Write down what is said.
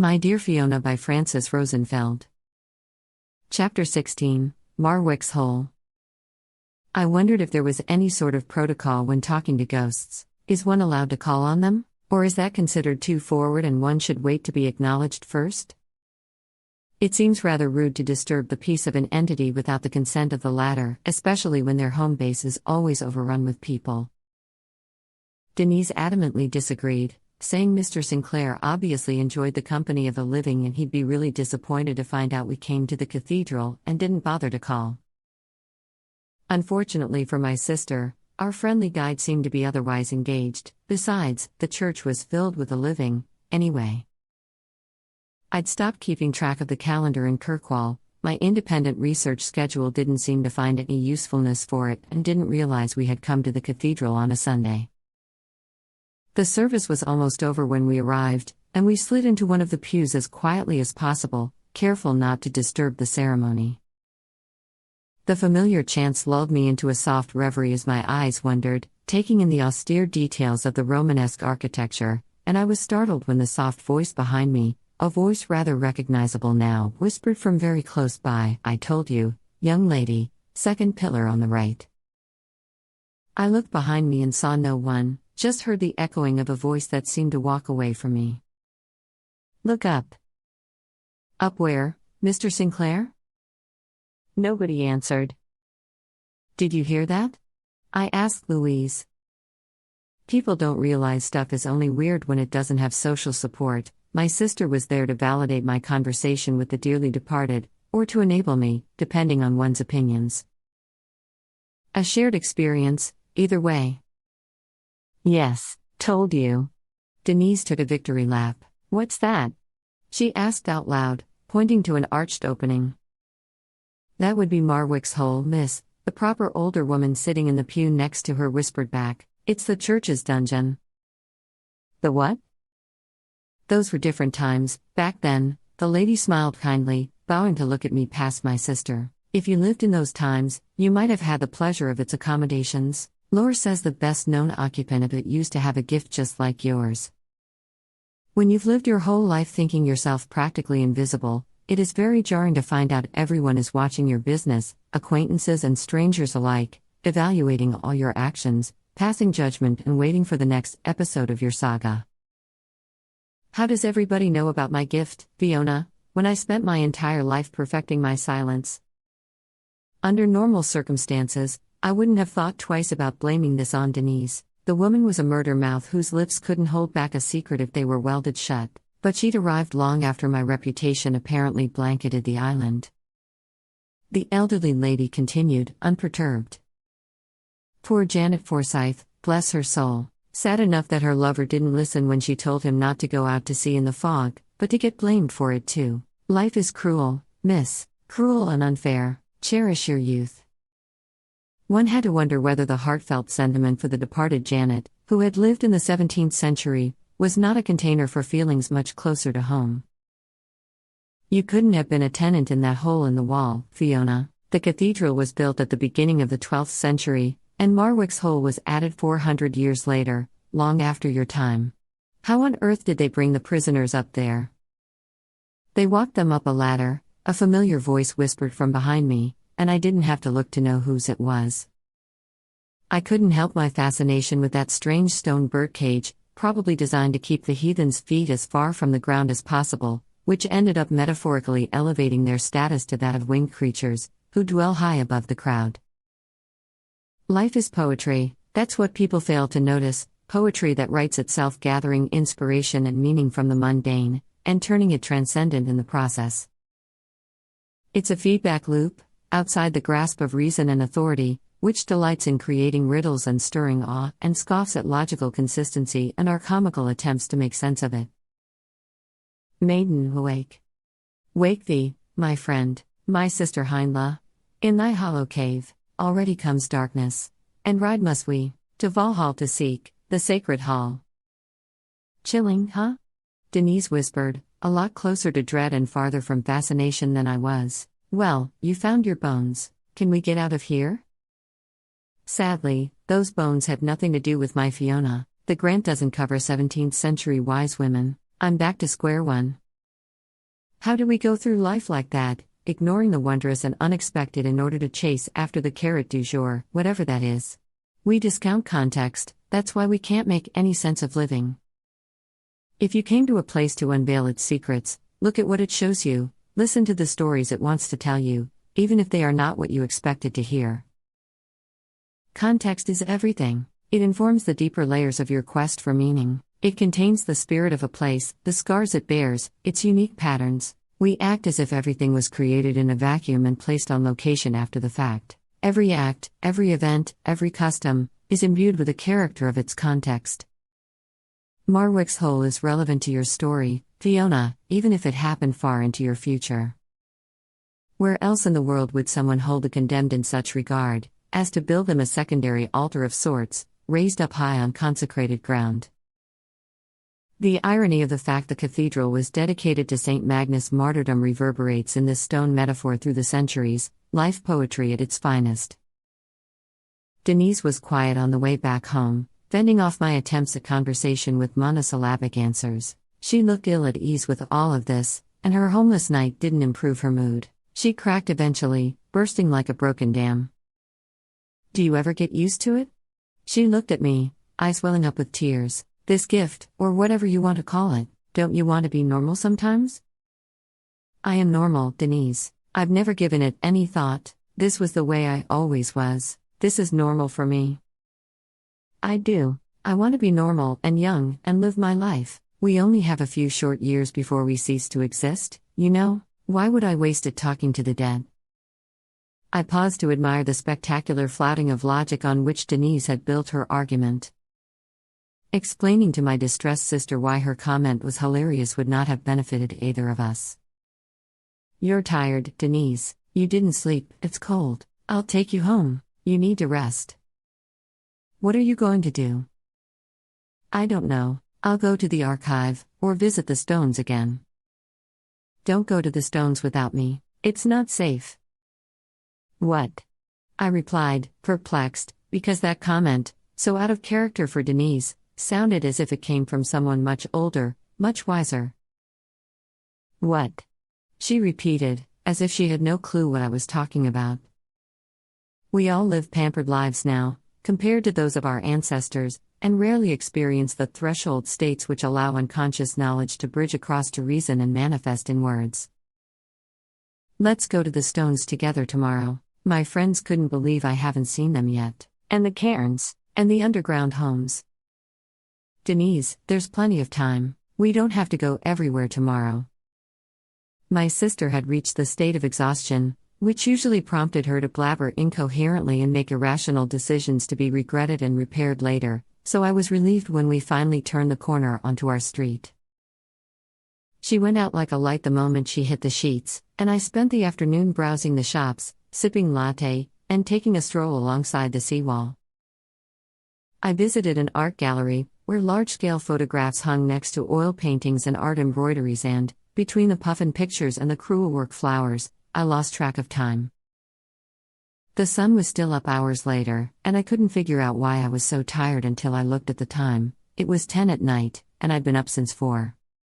My Dear Fiona by Frances Rosenfeld. Chapter 16, Marwick's Hole. I wondered if there was any sort of protocol when talking to ghosts. Is one allowed to call on them? Or is that considered too forward and one should wait to be acknowledged first? It seems rather rude to disturb the peace of an entity without the consent of the latter, especially when their home base is always overrun with people. Denise adamantly disagreed, saying Mr. Sinclair obviously enjoyed the company of the living and he'd be really disappointed to find out we came to the cathedral and didn't bother to call. Unfortunately for my sister, our friendly guide seemed to be otherwise engaged. Besides, the church was filled with the living, anyway. I'd stopped keeping track of the calendar in Kirkwall. My independent research schedule didn't seem to find any usefulness for it and didn't realize we had come to the cathedral on a Sunday. The service was almost over when we arrived, and we slid into one of the pews as quietly as possible, careful not to disturb the ceremony. The familiar chants lulled me into a soft reverie as my eyes wandered, taking in the austere details of the Romanesque architecture, and I was startled when the soft voice behind me, a voice rather recognizable now, whispered from very close by, "I told you, young lady, second pillar on the right." I looked behind me and saw no one. Just heard the echoing of a voice that seemed to walk away from me. "Look up." "Up where, Mr. Sinclair?" Nobody answered. "Did you hear that?" I asked Louise. People don't realize stuff is only weird when it doesn't have social support. My sister was there to validate my conversation with the dearly departed, or to enable me, depending on one's opinions. A shared experience, either way. "Yes, told you." Denise took a victory lap. "What's that?" she asked out loud, pointing to an arched opening. "That would be Marwick's hole, miss," the proper older woman sitting in the pew next to her whispered back. "It's the church's dungeon." "The what?" "Those were different times, back then," the lady smiled kindly, bowing to look at me past my sister. "If you lived in those times, you might have had the pleasure of its accommodations. Lore says the best-known occupant of it used to have a gift just like yours. When you've lived your whole life thinking yourself practically invisible, it is very jarring to find out everyone is watching your business, acquaintances and strangers alike, evaluating all your actions, passing judgment and waiting for the next episode of your saga. How does everybody know about my gift, Fiona, when I spent my entire life perfecting my silence? Under normal circumstances, I wouldn't have thought twice about blaming this on Denise. The woman was a murder mouth whose lips couldn't hold back a secret if they were welded shut, but she'd arrived long after my reputation apparently blanketed the island. The elderly lady continued, unperturbed. Poor Janet Forsyth, bless her soul. Sad enough that her lover didn't listen when she told him not to go out to sea in the fog, but to get blamed for it too. Life is cruel, miss, cruel and unfair. Cherish your youth. One had to wonder whether the heartfelt sentiment for the departed Janet, who had lived in the 17th century, was not a container for feelings much closer to home. You couldn't have been a tenant in that hole in the wall, Fiona. The cathedral was built at the beginning of the 12th century, and Marwick's hole was added 400 years later, long after your time. How on earth did they bring the prisoners up there? They walked them up a ladder, a familiar voice whispered from behind me, and I didn't have to look to know whose it was. I couldn't help my fascination with that strange stone birdcage, probably designed to keep the heathens' feet as far from the ground as possible, which ended up metaphorically elevating their status to that of winged creatures, who dwell high above the crowd. Life is poetry, that's what people fail to notice, poetry that writes itself, gathering inspiration and meaning from the mundane, and turning it transcendent in the process. It's a feedback loop, outside the grasp of reason and authority, which delights in creating riddles and stirring awe, and scoffs at logical consistency and our comical attempts to make sense of it. Maiden, awake. Wake thee, my friend, my sister Heinla. In thy hollow cave, already comes darkness. And ride must we, to Valhall to seek, the sacred hall. Chilling, huh? Denise whispered, a lot closer to dread and farther from fascination than I was. Well, you found your bones. Can we get out of here? Sadly, those bones had nothing to do with my Fiona. The grant doesn't cover 17th century wise women. I'm back to square one. How do we go through life like that, ignoring the wondrous and unexpected in order to chase after the carrot du jour, whatever that is? We discount context, that's why we can't make any sense of living. If you came to a place to unveil its secrets, look at what it shows you, listen to the stories it wants to tell you, even if they are not what you expected to hear. Context is everything. It informs the deeper layers of your quest for meaning. It contains the spirit of a place, the scars it bears, its unique patterns. We act as if everything was created in a vacuum and placed on location after the fact. Every act, every event, every custom, is imbued with a character of its context. Marwick's hole is relevant to your story, Fiona, even if it happened far into your future. Where else in the world would someone hold the condemned in such regard, as to build them a secondary altar of sorts, raised up high on consecrated ground? The irony of the fact the cathedral was dedicated to St. Magnus' martyrdom reverberates in this stone metaphor through the centuries, life poetry at its finest. Denise was quiet on the way back home, fending off my attempts at conversation with monosyllabic answers. She looked ill at ease with all of this, and her homeless night didn't improve her mood. She cracked eventually, bursting like a broken dam. "Do you ever get used to it?" She looked at me, eyes welling up with tears. "This gift, or whatever you want to call it, don't you want to be normal sometimes?" "I am normal, Denise. I've never given it any thought. This was the way I always was. This is normal for me." "I do. I want to be normal and young and live my life. We only have a few short years before we cease to exist, you know? Why would I waste it talking to the dead?" I paused to admire the spectacular flouting of logic on which Denise had built her argument. Explaining to my distressed sister why her comment was hilarious would not have benefited either of us. "You're tired, Denise. You didn't sleep, it's cold. I'll take you home. You need to rest." "What are you going to do?" "I don't know. I'll go to the archive, or visit the stones again." "Don't go to the stones without me. It's not safe." "What?" I replied, perplexed, because that comment, so out of character for Denise, sounded as if it came from someone much older, much wiser. "What?" she repeated, as if she had no clue what I was talking about. We all live pampered lives now, compared to those of our ancestors, and rarely experience the threshold states which allow unconscious knowledge to bridge across to reason and manifest in words. "Let's go to the stones together tomorrow. My friends couldn't believe I haven't seen them yet. And the cairns, and the underground homes." "Denise, there's plenty of time. We don't have to go everywhere tomorrow." My sister had reached the state of exhaustion, which usually prompted her to blabber incoherently and make irrational decisions to be regretted and repaired later, so I was relieved when we finally turned the corner onto our street. She went out like a light the moment she hit the sheets, and I spent the afternoon browsing the shops, sipping latte, and taking a stroll alongside the seawall. I visited an art gallery, where large-scale photographs hung next to oil paintings and art embroideries and, between the puffin pictures and the crewelwork flowers, I lost track of time. The sun was still up hours later, and I couldn't figure out why I was so tired until I looked at the time. It was 10 at night, and I'd been up since 4.